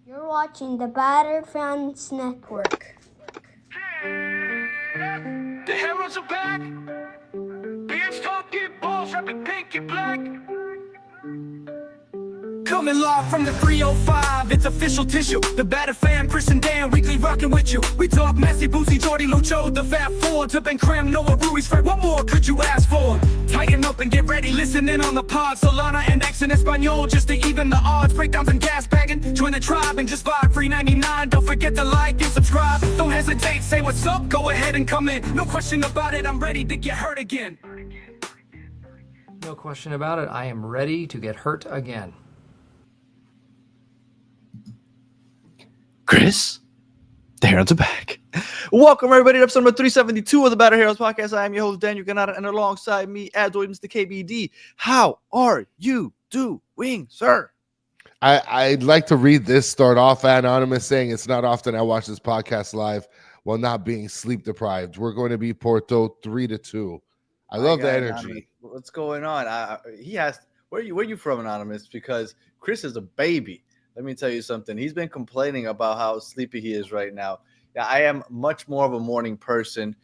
You're watching the Battered Fans Network. The heroes are back. Beards talking balls, rapping pink and black. Coming live from the 305, it's official tissue. The Batter Fan, Chris and Dan, weekly rocking with you. We talk Messi, Boosie, Jordy, Lucho, the Fat Four, to Ben Cram, Noah, Ruiz, Fred. What more could you ask for? Tighten up and get ready, listen in on the pod. Solana and X in Espanol, just to even the odds. Breakdowns and gas bagging, join the tribe and just vibe. $3.99, don't forget to like and subscribe. Don't hesitate, say what's up, go ahead and come in. No question about it, I'm ready to get hurt again. No question about it, I am ready to get hurt again. Chris, the Herons are back. Welcome, everybody, to episode number 372 of the Batter Heroes Podcast. I am your host, Daniel Ganada, and alongside me, as always, Mr. KBD. How are you doing, sir? I'd like to read this, start off anonymous, saying it's not often I watch this podcast live while not being sleep deprived. We're going to be Porto 3-2. I love the energy. Anonymous. What's going on? He asked, where are you from, Anonymous? Because Chris is a baby. Let me tell you something. He's been complaining about how sleepy he is right now. Yeah, I am much more of a morning person,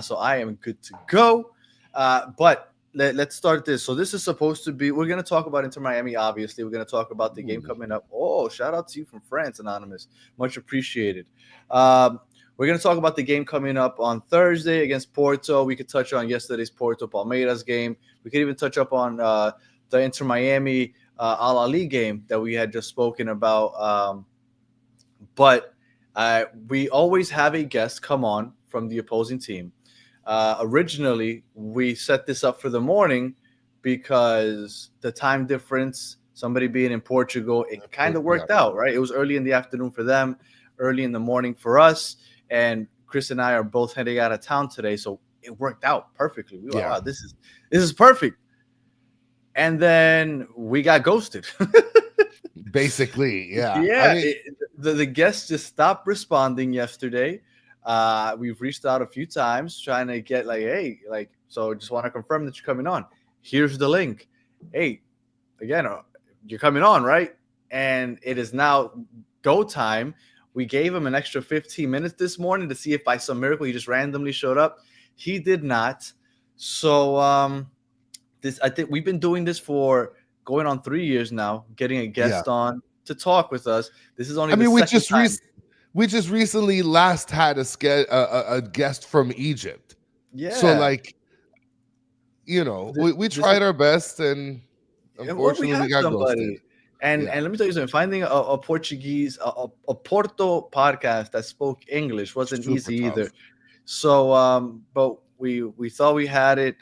so I am good to go. But let's start this. So this is supposed to be, we're going to talk about Inter Miami, obviously. We're going to talk about the game coming up. Oh, shout out to you from France, Anonymous. Much appreciated. We're going to talk about the game coming up on Thursday against Porto. We could touch on yesterday's Porto Palmeiras game. We could even touch up on the Inter Miami Ahly game that we had just spoken about. But we always have a guest come on from the opposing team. Originally, we set this up for the morning because the time difference, somebody being in Portugal, it kind of worked out, right? It was early in the afternoon for them, early in the morning for us. And Chris and I are both heading out of town today, so it worked out perfectly. We were like, wow, this is perfect. And then we got ghosted. Basically, yeah. Yeah, I mean, the guests just stopped responding yesterday. We've reached out a few times trying to get so just want to confirm that you're coming on. Here's the link. Hey, again, you're coming on, right? And it is now go time. We gave him an extra 15 minutes this morning to see if by some miracle he just randomly showed up. He did not. So, I think we've been doing this for going on 3 years now, getting a guest on to talk with us. This is only. We just recently last had a guest from Egypt. Yeah. So we tried our best, and unfortunately we got ghosted. And let me tell you something. Finding a Portuguese, a Porto podcast that spoke English wasn't easy either. So, but we thought we had it.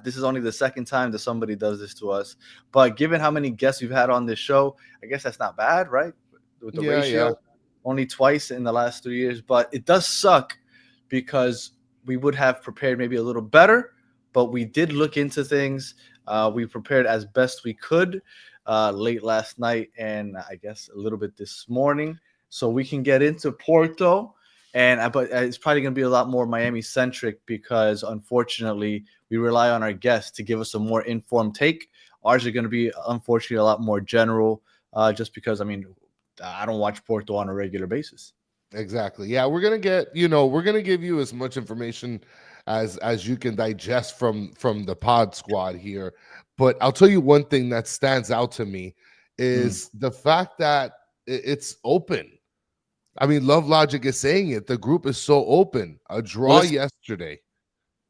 This is only the second time that somebody does this to us. But given how many guests we've had on this show, I guess that's not bad, right? With the ratio, only twice in the last 3 years. But it does suck because we would have prepared maybe a little better. But we did look into things. We prepared as best we could late last night and I guess a little bit this morning. So we can get into Porto. But it's probably going to be a lot more Miami-centric because, unfortunately, we rely on our guests to give us a more informed take. Ours are going to be, unfortunately, a lot more general just because, I don't watch Porto on a regular basis. Exactly. Yeah, we're going to give you as much information as you can digest from the pod squad here. But I'll tell you one thing that stands out to me is the fact that it's open. Love Logic is saying it. The group is so open. A draw yesterday.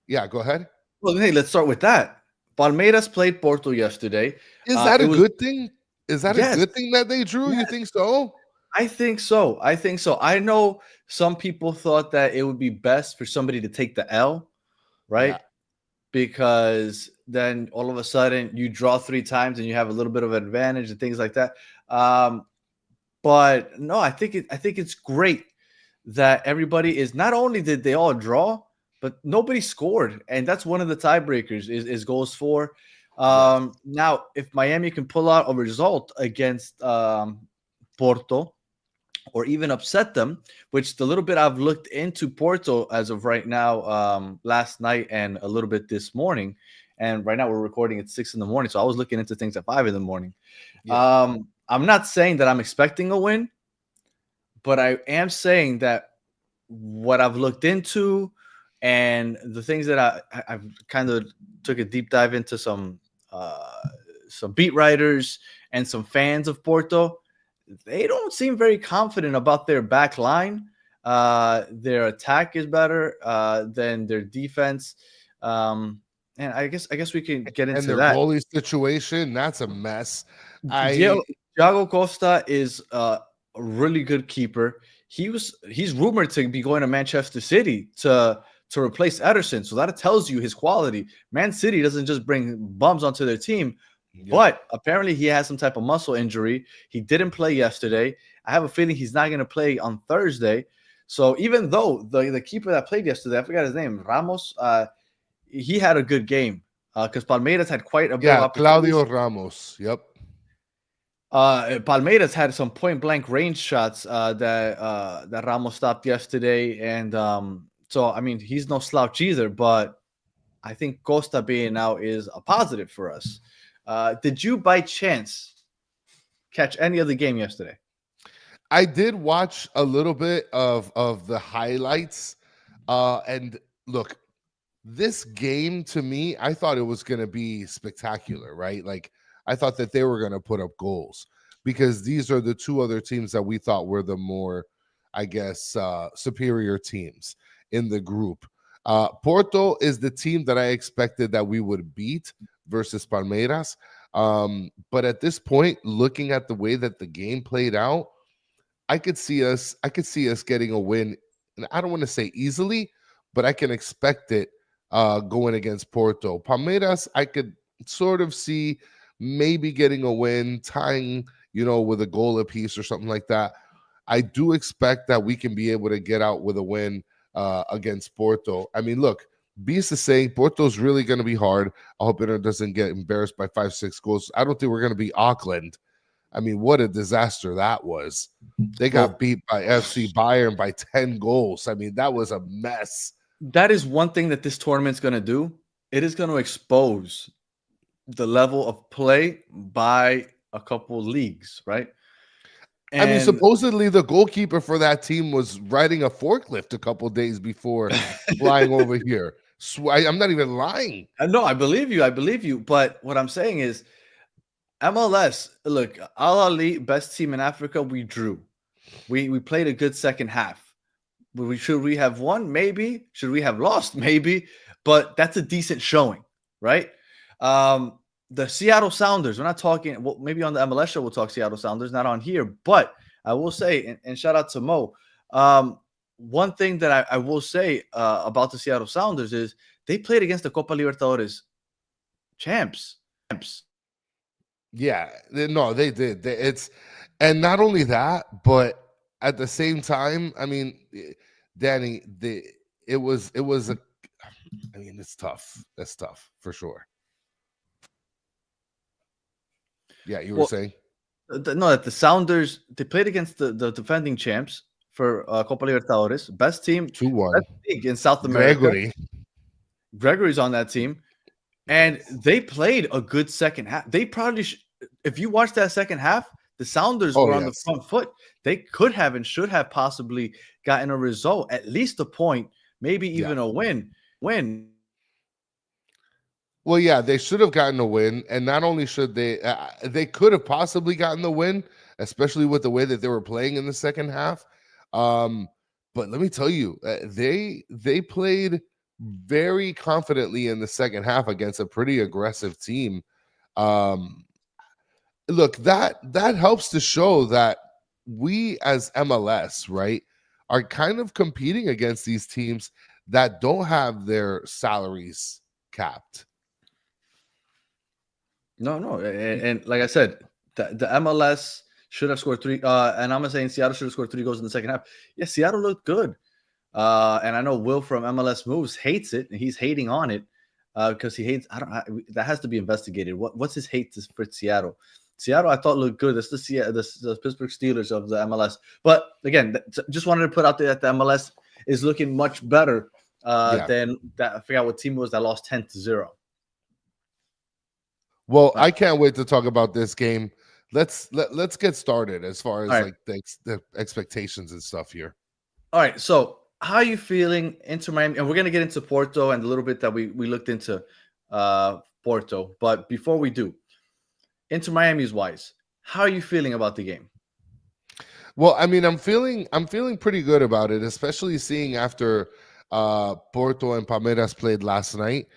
Yeah, go ahead. Well, hey, let's start with that. Palmeiras played Porto yesterday. Is that a good thing? Is that a good thing that they drew? Yes. You think so? I think so. I know some people thought that it would be best for somebody to take the L, right? Yeah. Because then all of a sudden you draw 3 times and you have a little bit of advantage and things like that. But no, I think it's great that everybody is, not only did they all draw, but nobody scored. And that's one of the tiebreakers is goals for. Now, if Miami can pull out a result against Porto or even upset them, which the little bit I've looked into Porto as of right now, last night and a little bit this morning. And right now we're recording at 6 a.m. So I was looking into things at 5 a.m. Yeah. I'm not saying that I'm expecting a win, but I am saying that what I've looked into and the things that I've kind of took a deep dive into some beat writers and some fans of Porto, they don't seem very confident about their back line. Their attack is better than their defense. And I guess we can get And into their that. goalie situation, that's a mess. Thiago Costa is a really good keeper. He's rumored to be going to Manchester City to replace Ederson. So that tells you his quality. Man City doesn't just bring bums onto their team, but apparently he has some type of muscle injury. He didn't play yesterday. I have a feeling he's not going to play on Thursday. So even though the keeper that played yesterday, I forgot his name, Ramos, he had a good game because Palmeiras had quite a bit of opportunities. Claudio Ramos. Yep. Palmeiras had some point blank range shots that Ramos stopped yesterday, and so I mean he's no slouch either. But I think Costa being out is a positive for us. Did you by chance catch any of the game yesterday? I did watch a little bit of the highlights, and look, this game to me, I thought it was going to be spectacular, right? Like I thought that they were going to put up goals because these are the two other teams that we thought were the more, I guess, superior teams in the group. Porto is the team that I expected that we would beat versus Palmeiras. But at this point, looking at the way that the game played out, I could see us getting a win. And I don't want to say easily, but I can expect it going against Porto. Palmeiras, I could sort of see maybe getting a win, tying, with a goal apiece or something like that. I do expect that we can be able to get out with a win against Porto. I mean, look, Beast is saying Porto's really going to be hard. I hope it doesn't get embarrassed by 5-6 goals. I don't think we're going to be Auckland. I mean, what a disaster that was. They got beat by FC Bayern by 10 goals. I mean, that was a mess. That is one thing that this tournament's going to do. It is going to expose the level of play by a couple leagues, right? And I mean, supposedly the goalkeeper for that team was riding a forklift a couple days before flying over here. I'm not even lying. No, I believe you. But what I'm saying is MLS, look, Ahly, best team in Africa, we drew. We played a good second half. Should we have won? Maybe. Should we have lost? Maybe. But that's a decent showing, right? The Seattle Sounders, we're not talking, well, maybe on the MLS show we'll talk Seattle Sounders, not on here. But I will say, and shout out to Mo, one thing that I will say about the Seattle Sounders is they played against the Copa Libertadores champs. Yeah, no, they did. And not only that, but at the same time, I mean, Danny, it's tough. That's tough for sure. Yeah, you were saying? No, that the Sounders, they played against the defending champs for Copa Libertadores, best team, 2-1 best league in South America. Gregory's on that team, and they played a good second half. They probably, if you watch that second half, the Sounders were on the front foot. They could have and should have possibly gotten a result, at least a point, maybe even a win. Well, yeah, they should have gotten a win, and not only should they could have possibly gotten the win, especially with the way that they were playing in the second half. But let me tell you, they played very confidently in the second half against a pretty aggressive team. Look, that helps to show that we as MLS, right, are kind of competing against these teams that don't have their salaries capped. No, and like I said, the MLS should have scored 3. And I'm saying Seattle should have scored 3 goals in the second half. Yeah, Seattle looked good. And I know Will from MLS Moves hates it, and he's hating on it because he hates. That has to be investigated. What's his hate for Seattle? Seattle, I thought looked good. That's the Pittsburgh Steelers of the MLS. But again, just wanted to put out there that the MLS is looking much better than that. I forgot what team it was that lost 10-0. Well, I can't wait to talk about this game. let's get started as far All as right. like the expectations and stuff here. All right. So how are you feeling Inter Miami? And we're gonna get into Porto and a little bit that we looked into Porto. But before we do, Inter Miami's wise, how are you feeling about the game? Well, I mean, I'm feeling pretty good about it, especially seeing after Porto and Palmeiras played last night.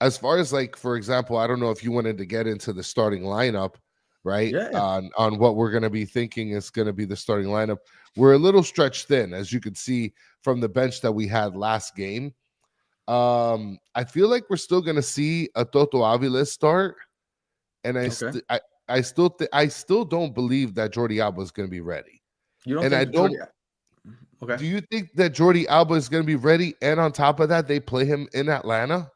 As far as like, for example, I don't know if you wanted to get into the starting lineup, right? Yeah. On what we're going to be thinking is going to be the starting lineup. We're a little stretched thin, as you could see from the bench that we had last game. I feel like we're still going to see a Toto Avila start, and Okay. I still don't believe that Jordi Alba is going to be ready. You don't And I think Jordy? don't. Okay. Do you think that Jordi Alba is going to be ready? And on top of that, they play him in Atlanta.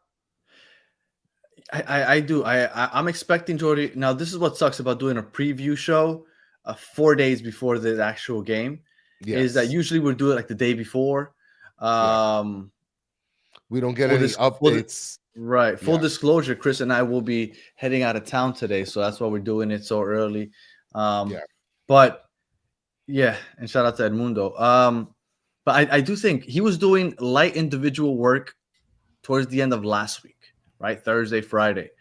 I do. I'm expecting Jordy. Now, this is what sucks about doing a preview show 4 days before the actual game, is that Yes. usually we'll do it like the day before. Yeah. Um, We don't get full any dis- full di- updates. right. Full Yeah. disclosure, Chris and I will be heading out of town today, so that's why we're doing it so early. Yeah. But yeah, and shout out to Edmundo. But I do think he was doing light individual work towards the end of last week, right? Thursday, Friday.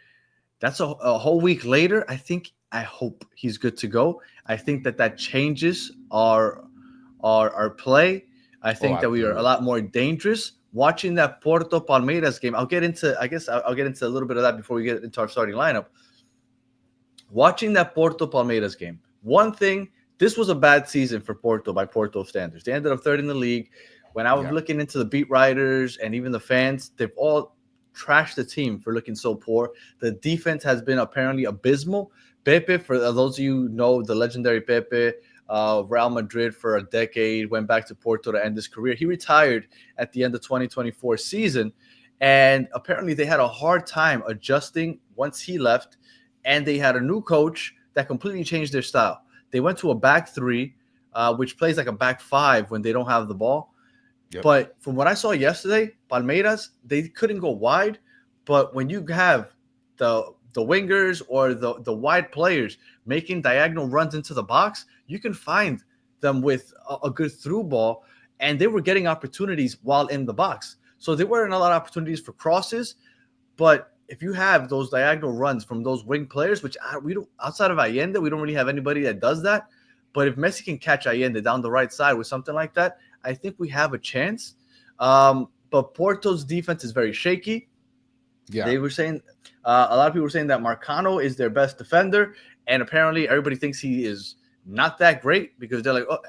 That's a whole week later. I hope he's good to go. I think that changes our play. I Oh, think that we are a absolutely. lot more dangerous. Watching that Porto Palmeiras game, I'll get into. I guess I'll get into a little bit of that before we get into our starting lineup. Watching that Porto Palmeiras game, one thing, this was a bad season for Porto by Porto standards. They ended up third in the league. When I was Yeah. looking into the beat writers and even the fans, they've all trashed the team for looking so poor. The defense has been apparently abysmal. Pepe, for those of you who know the legendary Pepe, Real Madrid for a decade, went back to Porto to end his career. He retired at the end of 2024 season, and apparently they had a hard time adjusting once he left, and they had a new coach that completely changed their style. They went to a back three, which plays like a back five when they don't have the ball. Yep. But from what I saw yesterday, Palmeiras, they couldn't go wide. But when you have the wingers or the wide players making diagonal runs into the box, you can find them with a good through ball. And they were getting opportunities while in the box. So there weren't a lot of opportunities for crosses. But if you have those diagonal runs from those wing players, which we don't, outside of Allende, we don't really have anybody that does that. But if Messi can catch Allende down the right side with something like that, I think we have a chance. But Porto's defense is very shaky. Yeah. They were saying a lot of people were saying that Marcano is their best defender, and apparently everybody thinks he is not that great because they're like, oh,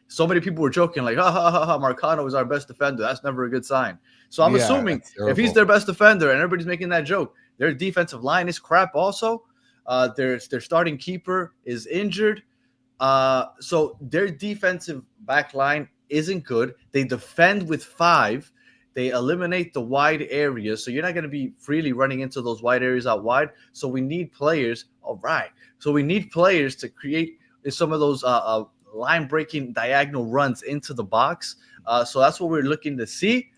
so many people were joking like, Marcano is our best defender. That's never a good sign. So I'm assuming that's if he's terrible. their best defender and everybody's making that joke, their defensive line is crap. Also, their starting keeper is injured. So their defensive back line isn't good. They defend with five. They eliminate the wide areas. So you're not going to be freely running into those wide areas out wide. So we need players. All right. So we need players to create some of those line breaking diagonal runs into the box. So that's what we're looking to see.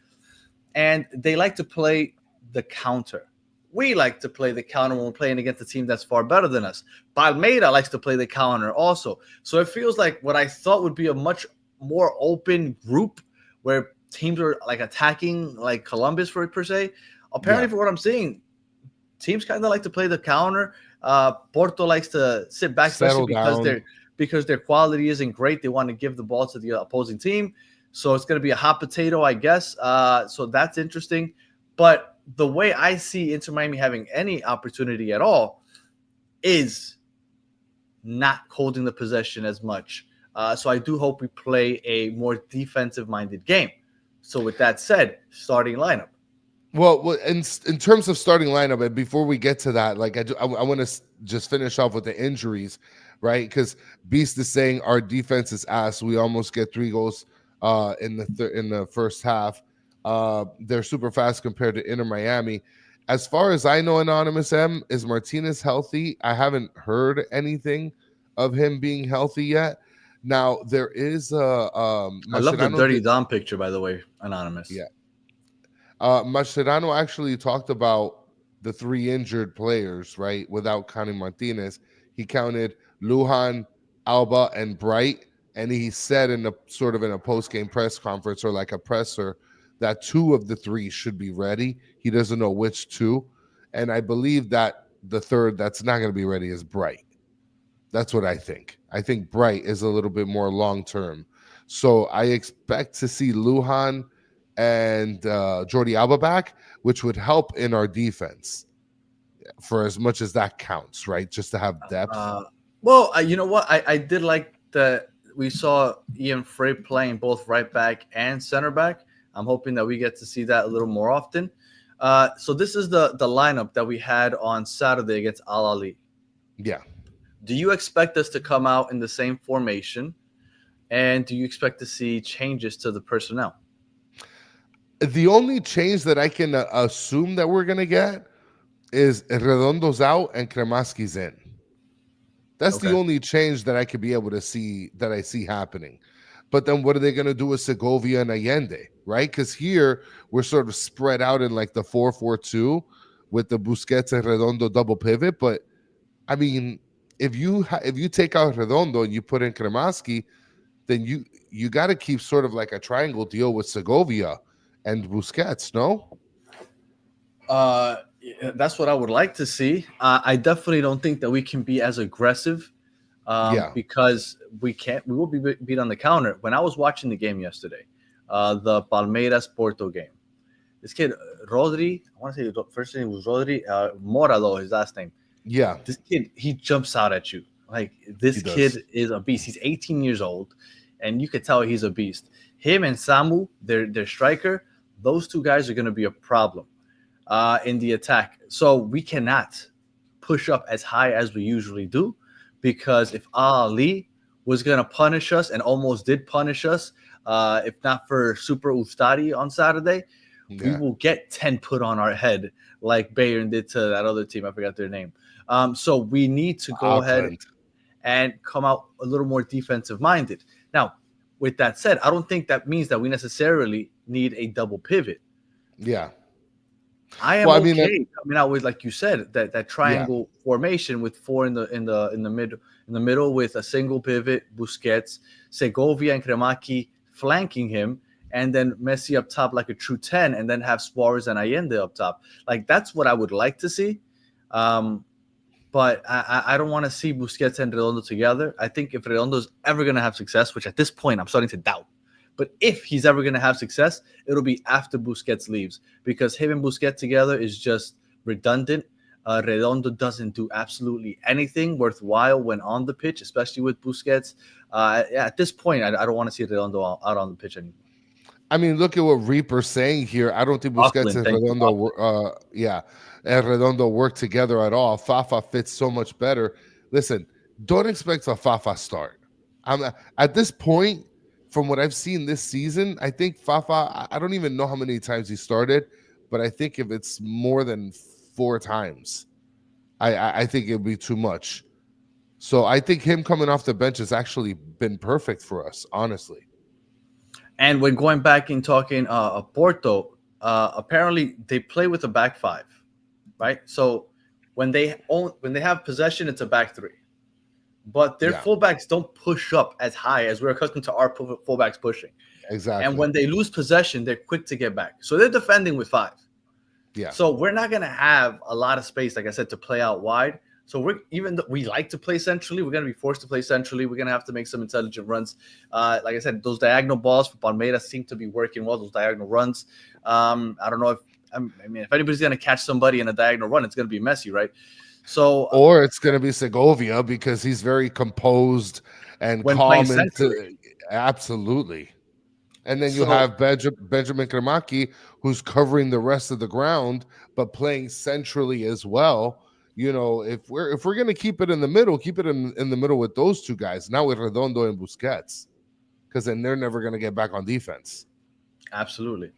And they like to play the counter. We like to play the counter when we're playing against a team that's far better than us. Palmeira likes to play the counter also. So it feels like what I thought would be a much more open group where teams are like attacking like Columbus per se. Apparently, for what I'm seeing, teams kind of like to play the counter. Porto likes to sit back, especially because their quality isn't great. They want to give the ball to the opposing team. So it's going to be a hot potato, I guess. So that's interesting. But the way I see Inter Miami having any opportunity at all is not holding the possession as much. So I do hope we play a more defensive-minded game. So with that said, starting lineup. Well, in terms of starting lineup, and before we get to that, like I want to just finish off with the injuries, right? Because Beast is saying our defense is ass. We almost get 3 goals in the first half. They're super fast compared to Inter Miami. As far as I know, Anonymous M, is Martinez healthy? I haven't heard anything of him being healthy yet. Now there is I love the Dirty Dom picture, by the way, Anonymous. Yeah. Mascherano actually talked about the 3 injured players, right? Without counting Martinez, he counted Lujan, Alba, and Bright. And he said in a post game press conference or like a presser that two of the three should be ready. He doesn't know which two, and I believe that the third that's not going to be ready is Bright. That's what I think. I think Bright is a little bit more long term. So I expect to see Lujan and Jordi Alba back, which would help in our defense for as much as that counts, right? Just to have depth. You know what? I did like that we saw Ian Frey playing both right back and center back. I'm hoping that we get to see that a little more often. So this is the lineup that we had on Saturday against Ahly. Yeah. Do you expect us to come out in the same formation? And do you expect to see changes to the personnel? The only change that I can assume that we're going to get is Redondo's out and Kremaski's in. That's the only change that I could be able to see that I see happening. But then what are they going to do with Segovia and Allende, right? Because here we're sort of spread out in like the 4-4-2 with the Busquets and Redondo double pivot. But I mean, if you take out Redondo and you put in Kremaski, then you got to keep sort of like a triangle deal with Segovia and Busquets, no? That's what I would like to see. I definitely don't think that we can be as aggressive because we will be beat on the counter. When I was watching the game yesterday, the Palmeiras Porto game, this kid, Rodri, I want to say his first name was Rodri, Moralo, his last name. Yeah. This kid, he jumps out at you. Like, this kid is a beast. He's 18 years old, and you could tell he's a beast. Him and Samu, their striker, those two guys are going to be a problem in the attack. So we cannot push up as high as we usually do, because if Ahly was going to punish us and almost did punish us, if not for Super Ustadi on Saturday, we will get 10 put on our head like Bayern did to that other team. I forgot their name. So we need to go ahead and come out a little more defensive minded. Now, with that said, I don't think that means that we necessarily need a double pivot. Yeah. I am coming out with, like you said, that triangle formation with four in the middle with a single pivot, Busquets, Segovia and Kremaki flanking him, and then Messi up top like a true 10, and then have Suarez and Allende up top. Like, that's what I would like to see. But I don't want to see Busquets and Redondo together. I think if Redondo's ever going to have success, which at this point I'm starting to doubt, but if he's ever going to have success, it'll be after Busquets leaves, because him and Busquets together is just redundant. Redondo doesn't do absolutely anything worthwhile when on the pitch, especially with Busquets. At this point, I don't want to see Redondo out on the pitch anymore. I mean, look at what Reaper's saying here. I don't think Busquets and Redondo work together at all. Fafa fits so much better. Listen, don't expect a Fafa start. At this point, from what I've seen this season, I think Fafa, I don't even know how many times he started, but I think if it's more than 4 times, I think it'd be too much. So I think him coming off the bench has actually been perfect for us, honestly. And when going back and talking Porto, apparently they play with a back 5, right? So when they have possession, it's a back 3. But their fullbacks don't push up as high as we're accustomed to our fullbacks pushing. Exactly. And when they lose possession, they're quick to get back. So they're defending with 5. Yeah. So we're not going to have a lot of space, like I said, to play out wide. So even though we like to play centrally, we're going to be forced to play centrally. We're going to have to make some intelligent runs. Like I said, those diagonal balls for Palmeiras seem to be working well, those diagonal runs. I don't know if anybody's going to catch somebody in a diagonal run, it's going to be Messi, right? So, or it's going to be Segovia, because he's very composed and calm. Absolutely. And then you have Benjamin Kremaki, who's covering the rest of the ground, but playing centrally as well. You know, if we're going to keep it in the middle, keep it in the middle with those two guys, not with Redondo and Busquets, because then they're never going to get back on defense. Absolutely.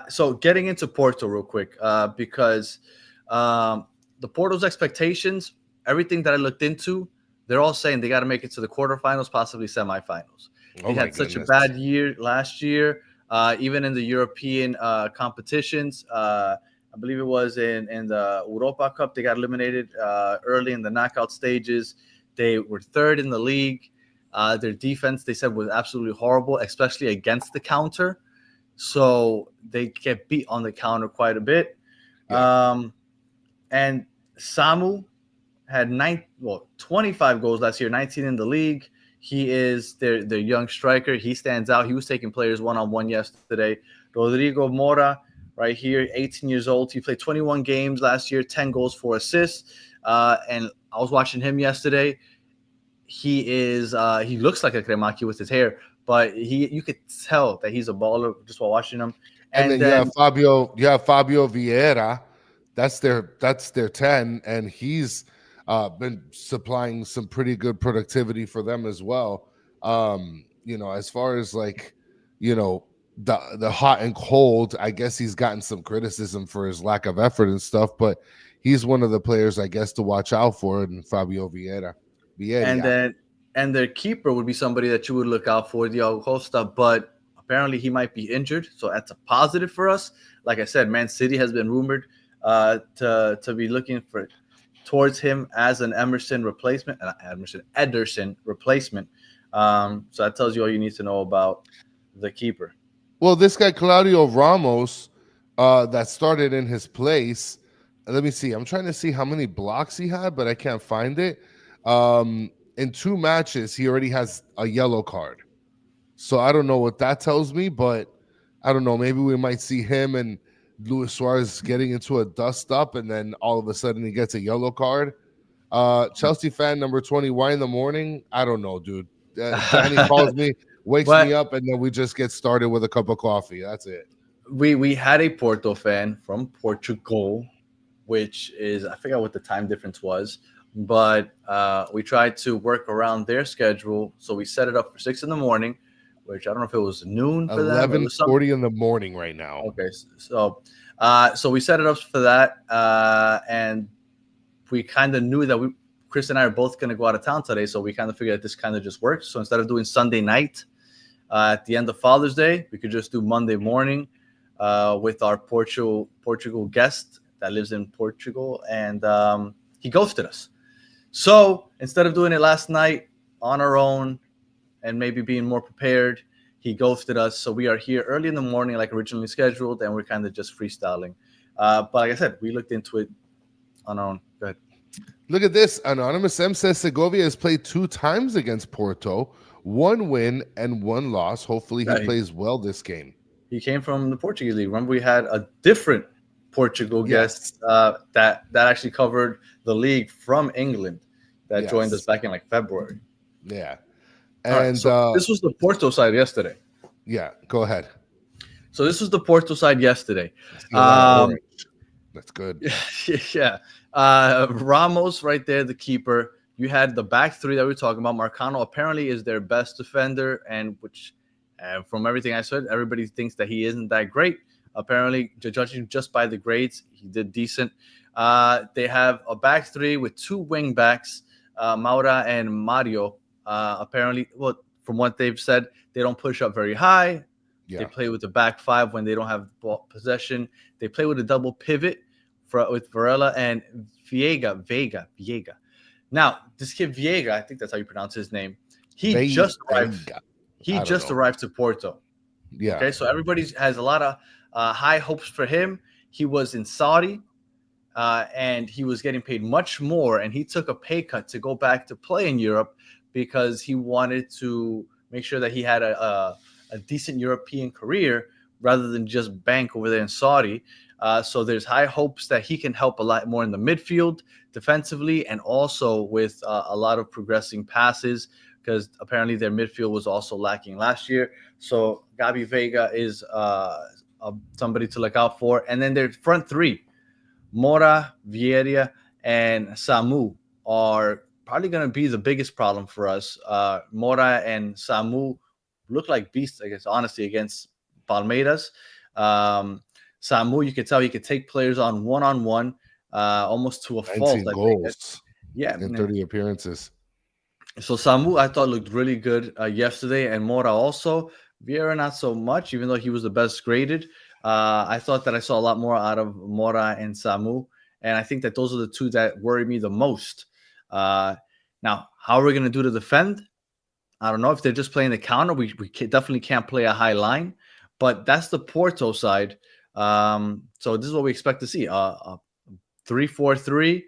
So getting into Porto real quick, because the Porto's expectations, everything that I looked into, they're all saying they got to make it to the quarterfinals, possibly semifinals. They had such a bad year last year, even in the European competitions. I believe it was in the Europa Cup. They got eliminated early in the knockout stages. They were third in the league. Their defense, they said, was absolutely horrible, especially against the counter. So they get beat on the counter quite a bit. Yeah. And Samu had 25 goals last year, 19 in the league. He is their young striker. He stands out. He was taking players one-on-one yesterday. Rodrigo Mora, right here, 18 years old. He played 21 games last year, 10 goals, 4 assists. And I was watching him yesterday. He looks like a Kremaki with his hair, but you could tell that he's a baller just while watching him. And then you have Fabio Vieira. That's their 10, and he's been supplying some pretty good productivity for them as well. As far as the hot and cold, I guess he's gotten some criticism for his lack of effort and stuff, but he's one of the players I guess to watch out for, in Fabio Vieira. And their keeper would be somebody that you would look out for, Diogo Costa, but apparently he might be injured, so that's a positive for us. Like I said, Man City has been rumored to be looking towards him as an Ederson replacement. So that tells you all you need to know about the keeper. Well, this guy Claudio Ramos, that started in his place. Let me see. I'm trying to see how many blocks he had, but I can't find it. In 2 matches, he already has a yellow card. So I don't know what that tells me, but I don't know. Maybe we might see him and Luis Suarez getting into a dust up, and then all of a sudden he gets a yellow card. Chelsea fan number 20, why in the morning? I don't know, dude. Danny calls me, wakes me up, and then we just get started with a cup of coffee. That's it. We had a Porto fan from Portugal, which is, I forgot what the time difference was, but we tried to work around their schedule. So we set it up for 6 in the morning, which I don't know if it was noon for them. 11:40 in the morning right now. Okay, so we set it up for that, and we kind of knew that Chris and I are both going to go out of town today, so we kind of figured that this kind of just works. So instead of doing Sunday night at the end of Father's Day, we could just do Monday morning with our Portugal guest that lives in Portugal, and he ghosted us. So instead of doing it last night on our own and maybe being more prepared, he ghosted us. So we are here early in the morning like originally scheduled, and we're kind of just freestyling. But like I said, we looked into it on our own. Go ahead. Look at this. Anonymous M says Segovia has played 2 times against Porto, 1 win and 1 loss. Hopefully he plays well this game. He came from the Portuguese league. Remember, we had a different Portugal guest that actually covered the league from England that joined us back in like February. Yeah. And so this was the Porto side yesterday. Yeah, go ahead. So this was the Porto side yesterday. That's good. Yeah. Ramos right there, the keeper. You had the back 3 that we were talking about. Marcano apparently is their best defender, and which from everything I said, everybody thinks that he isn't that great. Apparently, judging just by the grades, he did decent. They have a back 3 with 2 wing backs, Maura and Mario. Apparently, well, from what they've said, they don't push up very high. Yeah. They play with the back 5 when they don't have ball possession. They play with a double pivot with Varela and Vega. Now, this kid Viega, I think that's how you pronounce his name. He just arrived to Porto. Yeah. Okay, so everybody has a lot of high hopes for him. He was in Saudi, and he was getting paid much more, and he took a pay cut to go back to play in Europe because he wanted to make sure that he had a decent European career rather than just bank over there in Saudi. So there's high hopes that he can help a lot more in the midfield defensively, and also with a lot of progressing passes, because apparently their midfield was also lacking last year. So Gabi Vega is somebody to look out for. And then their front 3, Mora, Vieira, and Samu, are probably going to be the biggest problem for us. Mora and Samu look like beasts, I guess, honestly, against Palmeiras. Samu, you could tell he could take players on one-on-one, almost to a fault. 19 goals. Yeah, in 30 appearances. So Samu, I thought, looked really good yesterday, and Mora also. Vieira, not so much, even though he was the best graded. I thought that I saw a lot more out of Mora and Samu, and I think that those are the 2 that worry me the most. Now, how are we going to do to defend? I don't know. If they're just playing the counter, we definitely can't play a high line. But that's the Porto side. So this is what we expect to see. A 3-4-3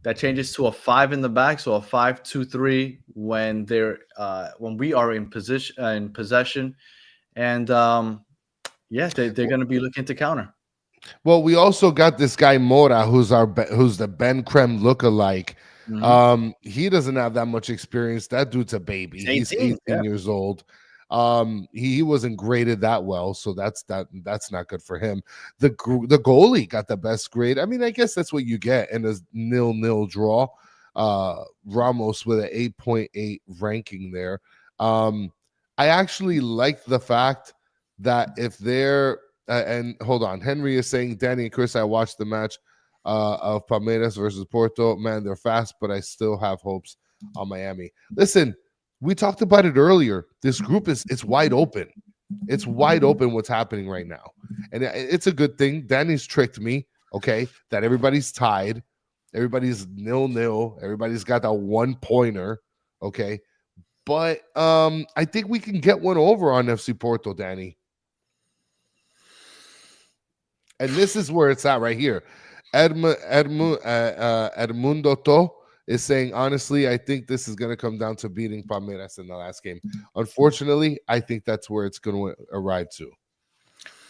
that changes to a 5 in the back, so a 5-2-3 when we are in possession, and they're going to be looking to counter. Well, we also got this guy Mora, who's the Ben Krem lookalike. He doesn't have that much experience. That dude's a baby. He's 18 years old. He wasn't graded that well, so that's not good for him. The goalie got the best grade. I mean, I guess that's what you get in a 0-0 draw. Ramos with an 8.8 ranking there. I actually like the fact that if they're and hold on, Henry is saying, Danny and Chris, I watched the match of Palmeiras versus Porto. Man, they're fast, but I still have hopes on Miami. Listen, we talked about it earlier. This group it's wide open. It's wide open what's happening right now. And it's a good thing. Danny's tricked me, okay, that everybody's tied. Everybody's 0-0. Everybody's got that 1-pointer, okay? But I think we can get one over on FC Porto, Danny. And this is where it's at right here. Edmundo To is saying, honestly, I think this is going to come down to beating Palmeiras in the last game. Unfortunately, I think that's where it's going to arrive to.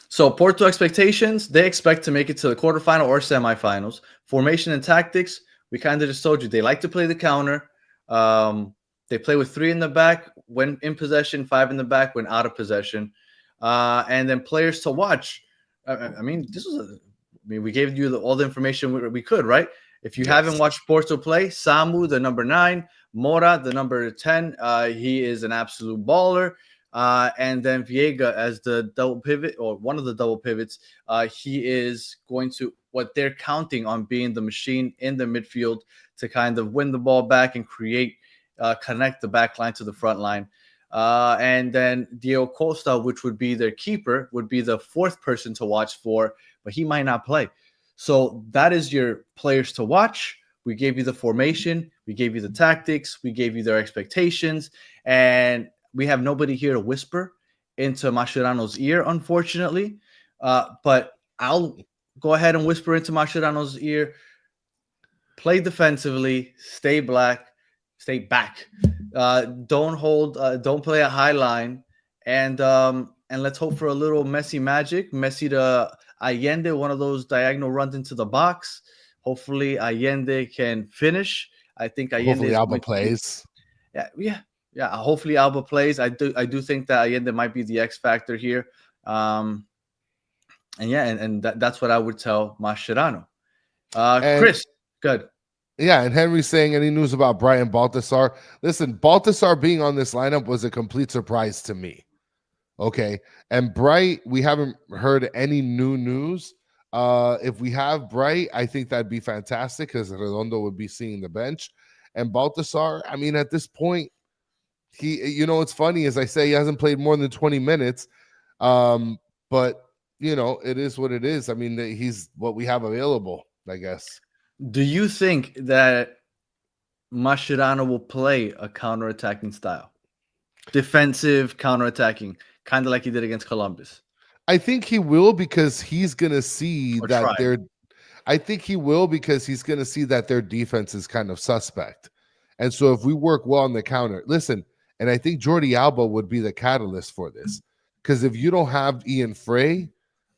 So Porto expectations, they expect to make it to the quarterfinal or semifinals. Formation and tactics, we kind of just told you, they like to play the counter. They play with 3 in the back when in possession, 5 in the back when out of possession. And then players to watch. I mean, we gave you all the information we could, right? If you haven't watched Porto play, Samu, the number 9, Mora, the number 10, he is an absolute baller. And then Viega as the double pivot, or one of the double pivots, he is going to, what they're counting on being the machine in the midfield to kind of win the ball back and connect the back line to the front line. And then Diego Costa, which would be their keeper, would be the 4th person to watch for, but he might not play. So that is your players to watch. We gave you the formation. We gave you the tactics. We gave you their expectations. And we have nobody here to whisper into Mascherano's ear, unfortunately. But I'll go ahead and whisper into Mascherano's ear. Play defensively. Stay back. Don't play a high line, and let's hope for a little Messi magic. Messi to Allende, one of those diagonal runs into the box. Hopefully Allende can finish. I think Allende. Hopefully Alba plays. Yeah. Hopefully Alba plays. I do think that Allende might be the X factor here. And that's what I would tell Mascherano. Chris, good. Yeah, and Henry's saying, any news about Brian Baltasar? Listen, Baltasar being on this lineup was a complete surprise to me. Okay, and Bright, we haven't heard any new news. If we have Bright, I think that'd be fantastic because Redondo would be seeing the bench. And Baltasar, I mean, at this point, it's funny, as I say, he hasn't played more than 20 minutes. But, it is what it is. I mean, he's what we have available, I guess. Do you think that Mascherano will play a counter-attacking style? Defensive, counter-attacking, kind of like he did against Columbus? I think he will because he's going to see that their defense is kind of suspect. And so if we work well on the counter, listen, and I think Jordi Alba would be the catalyst for this. Because if you don't have Ian Frey,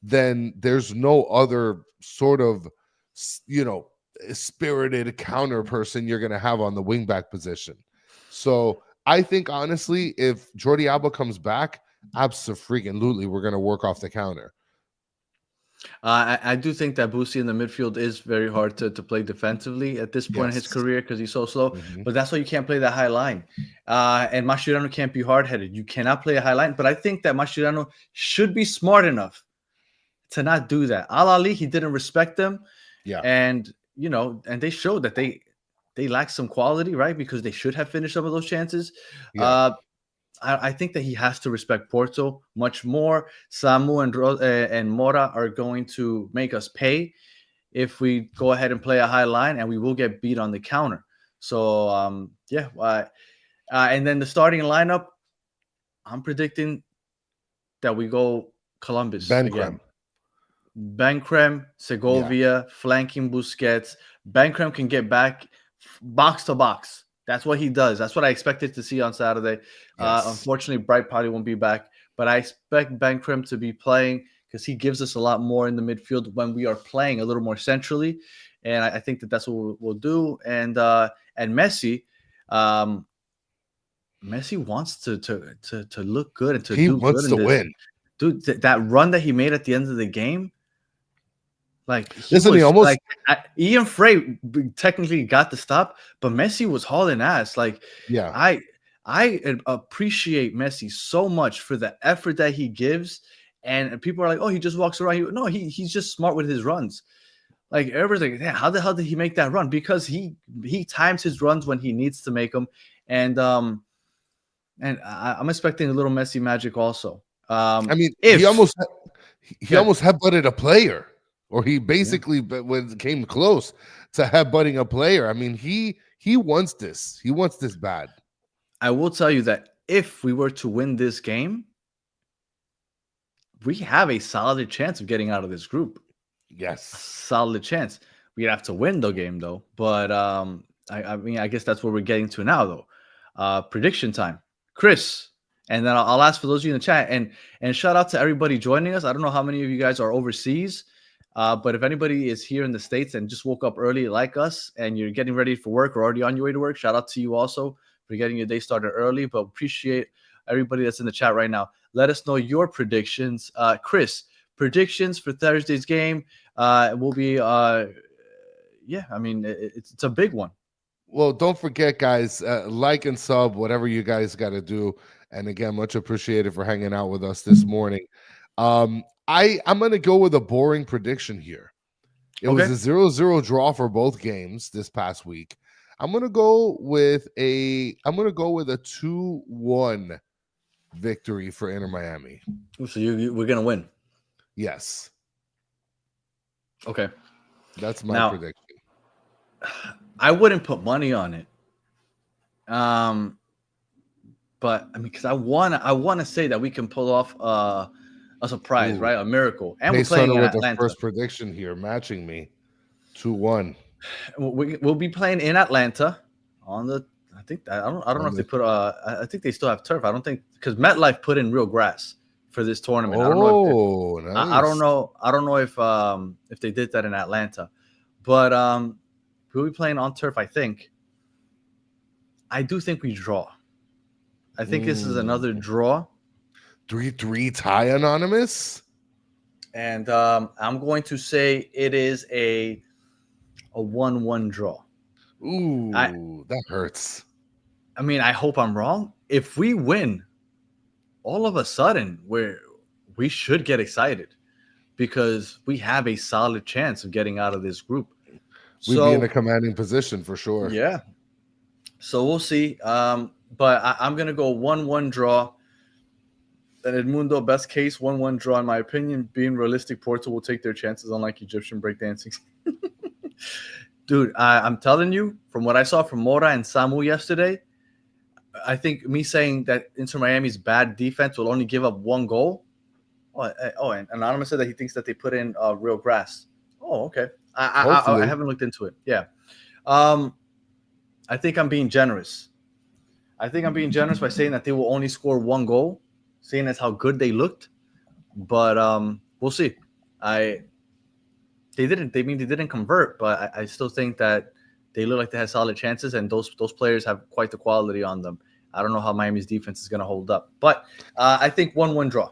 then there's no other sort of, spirited counter person you're going to have on the wingback position. So I think, honestly, if Jordi Alba comes back, absolutely, we're going to work off the counter. I do think that Busi in the midfield is very hard to play defensively at this point in his career because he's so slow. But that's why you can't play that high line. And Mascherano can't be hard-headed. You cannot play a high line. But I think that Mascherano should be smart enough to not do that. Ahly, he didn't respect them. Yeah. And they showed that they lack some quality, right? Because they should have finished some of those chances. Yeah. I think that he has to respect Porto much more. Samu and Mora are going to make us pay if we go ahead and play a high line, and we will get beat on the counter. So yeah, and then the starting lineup, I'm predicting that we go Columbus again. Benkrem. Bankrem, Yeah. Segovia, flanking Busquets. Bankrem can get back box to box. That's what he does. That's what I expected to see on Saturday. Yes. Unfortunately, Bright probably won't be back, but I expect Bankrem to be playing because he gives us a lot more in the midfield when we are playing a little more centrally, and I think that that's what we'll do. And Messi, Messi wants to look good and to He do good wants in to this. win. Dude, that run that he made at the end of the game, like he Listen, he was almost like Ian Frey technically got the stop, but Messi was hauling ass. Like yeah. I appreciate Messi so much for the effort that he gives. And people are like, oh, he just walks around. No, he's just smart with his runs. Like everything. Yeah, how the hell did he make that run? Because he times his runs when he needs to make them. And I'm expecting a little Messi magic also. I mean, If he almost yeah, headbutted a player, or he yeah. basically when it came close to headbutting a player. I mean, he wants this. He wants this bad. I will tell you that if we were to win this game, we have a solid chance of getting out of this group. Yes. Solid chance. We'd have to win the game though. But I mean, I guess that's where we're getting to now though. Prediction time, Chris, and then I'll ask for those of you in the chat and shout out to everybody joining us. I don't know how many of you guys are overseas, but if anybody is here in the States and just woke up early like us and you're getting ready for work or already on your way to work, shout out to you also for getting your day started early. But appreciate everybody that's in the chat right now. Let us know your predictions. Chris, predictions for Thursday's game will be yeah, I mean it's a big one. Well, don't forget, guys, like and sub, whatever you guys got to do. And again, much appreciated for hanging out with us this morning. I'm gonna go with a boring prediction here. It was a 0-0 draw for both games this past week. I'm gonna go with a 2-1 victory for Inter Miami. So we're gonna win. Yes. Okay. That's my prediction. I wouldn't put money on it. But I mean, because I wanna say that we can pull off a surprise, right? A miracle. And we're playing in Atlanta. The first prediction here, matching me 2-1. We'll be playing in Atlanta on the. I think I don't know if they put. I think they still have turf. I don't think because MetLife put in real grass for this tournament. I don't know. Nice. I don't know. I don't know if they did that in Atlanta, but we'll be playing on turf. I think. I do think we draw. I think this is another draw. 3-3 tie, Anonymous. And I'm going to say it is a 1-1 draw. Ooh, that hurts. I mean, I hope I'm wrong. If we win, all of a sudden we should get excited because we have a solid chance of getting out of this group. We'd be in a commanding position for sure. Yeah. So we'll see. But I'm going to go 1-1 draw. And Edmundo, best case, 1-1 draw, in my opinion. Being realistic, Porto will take their chances, unlike Egyptian breakdancing. Dude, I'm telling you, from what I saw from Mora and Samu yesterday, I think me saying that Inter Miami's bad defense will only give up 1 goal. Oh, and Anonymous said that he thinks that they put in real grass. Oh, okay. I haven't looked into it. Yeah. I think I'm being generous. I think I'm being generous by saying that they will only score 1 goal, seeing as how good they looked. But we'll see. They didn't convert, but I still think that they look like they had solid chances, and those players have quite the quality on them. I don't know how Miami's defense is going to hold up, but I think 1-1 draw.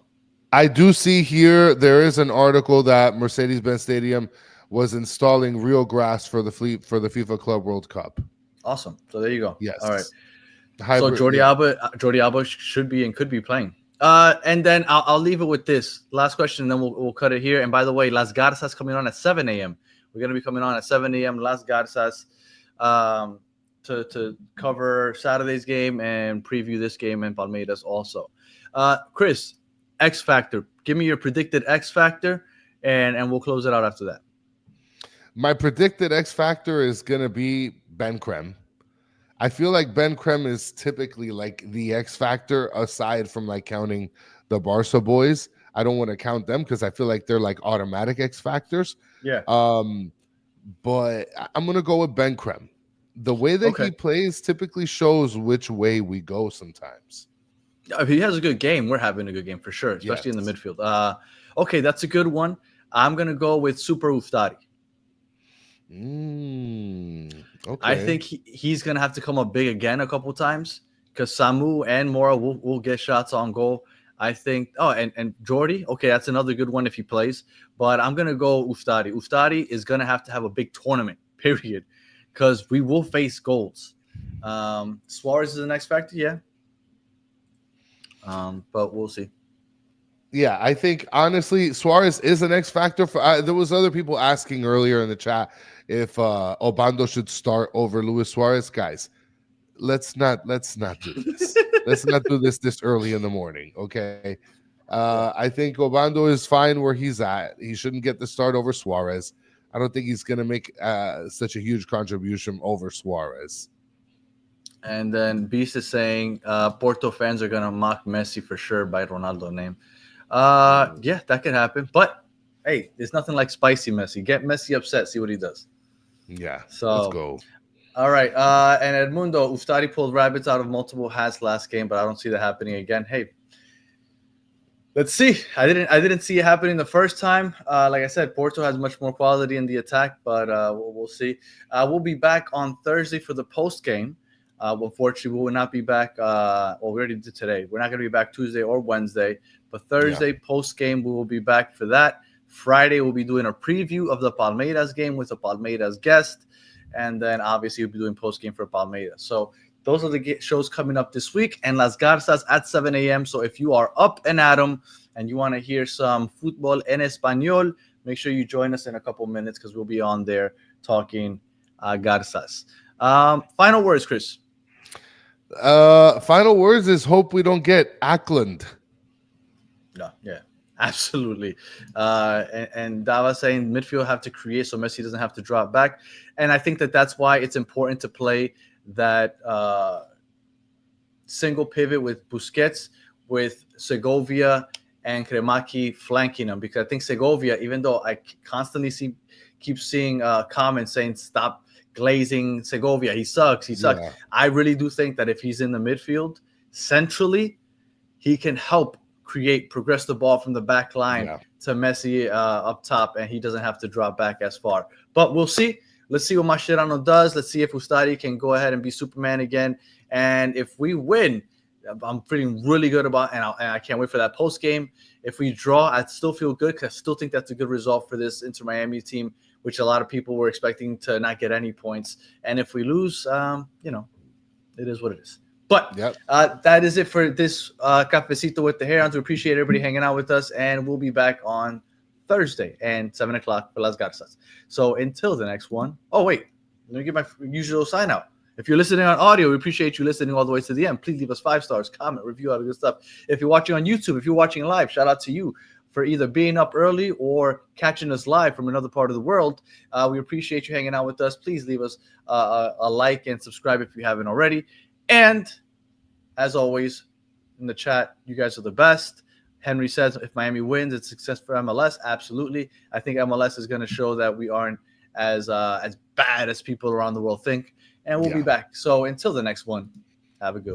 I do see here there is an article that Mercedes-Benz Stadium was installing real grass for the FIFA Club World Cup. Awesome. So there you go. Yes. All right. Hybrid, so Jordi Alba should be and could be playing. And then I'll leave it with this last question, and then we'll cut it here. And by the way, Las Garzas coming on at 7 a.m. We're gonna be coming on at 7 a.m. Las Garzas to cover Saturday's game and preview this game in Palmeiras also. Chris, X Factor. Give me your predicted X Factor, and we'll close it out after that. My predicted X Factor is gonna be Benkrem. I feel like Ben Krem is typically like the X factor aside from like counting the Barca boys. I don't want to count them because I feel like they're like automatic X factors. Yeah. But I'm gonna go with Ben Krem. The way that he Okay. plays typically shows which way we go sometimes. If he has a good game, we're having a good game for sure, especially in the Yes. midfield. Okay, that's a good one. I'm gonna go with Super Uftari. I Okay. think he's gonna have to come up big again a couple times because Samu and Mora will get shots on goal. I think. Oh, and Jordi. Okay, that's another good one if he plays. But I'm gonna go Uftari. Uftari is gonna have to have a big tournament, period, because we will face goals. Suarez is the next factor, yeah. But we'll see. Yeah, I think honestly, Suarez is an X factor. For there was other people asking earlier in the chat if Obando should start over Luis Suarez. Guys, let's not do this. Let's not do this early in the morning. Okay. I think Obando is fine where he's at. He shouldn't get the start over Suarez. I don't think he's going to make such a huge contribution over Suarez. And then Beast is saying Porto fans are gonna mock Messi for sure by Ronaldo name. Yeah, that could happen. But hey, there's nothing like spicy Messi. Get Messi upset, see what he does. Yeah, So let's go. All right. And Edmundo, Ustari pulled rabbits out of multiple hats last game, but I don't see that happening again. Hey, let's see. I didn't see it happening the first time. Like I said, Porto has much more quality in the attack, but we'll see. We'll be back on Thursday for the post game. Unfortunately, we will not be back. Well, we already did today. We're not going to be back Tuesday or Wednesday, but Thursday post game we will be back for that. Friday we'll be doing a preview of the Palmeiras game with a Palmeiras guest, and then obviously we'll be doing post game for Palmeiras. So those are the shows coming up this week, and Las Garzas at 7 a.m. So if you are up and at 'em and you want to hear some football en español, make sure you join us in a couple minutes because we'll be on there talking Garzas. Final words, Chris. Final words is hope we don't get Ackland. No, yeah, absolutely. And Dava saying midfield have to create so Messi doesn't have to drop back. And I think that's why it's important to play that single pivot with Busquets, with Segovia and Kremaki flanking them. Because I think Segovia, even though I constantly keep seeing comments saying stop glazing Segovia, he sucks. Yeah. I really do think that if he's in the midfield centrally, he can help progress the ball from the back line to Messi up top, and he doesn't have to drop back as far. But we'll see. Let's see what Mascherano does. Let's see if Ustari can go ahead and be Superman again. And if we win, I'm feeling really good about, and I can't wait for that post game. If we draw, I still feel good because I still think that's a good result for this Inter Miami team, which a lot of people were expecting to not get any points. And if we lose, it is what it is. But that is it for this Cafecito with the Herons. We appreciate everybody hanging out with us, and we'll be back on Thursday and 7 o'clock for Las Garzas. So until the next one. Oh, wait. Let me get my usual sign out. If you're listening on audio, we appreciate you listening all the way to the end. Please leave us 5 stars, comment, review, all the good stuff. If you're watching on YouTube, if you're watching live, shout out to you for either being up early or catching us live from another part of the world. We appreciate you hanging out with us. Please leave us a like and subscribe if you haven't already. And as always, in the chat, you guys are the best. Henry says, if Miami wins, it's success for MLS. Absolutely. I think MLS is going to show that we aren't as bad as people around the world think. And we'll be back. So until the next one, have a good one.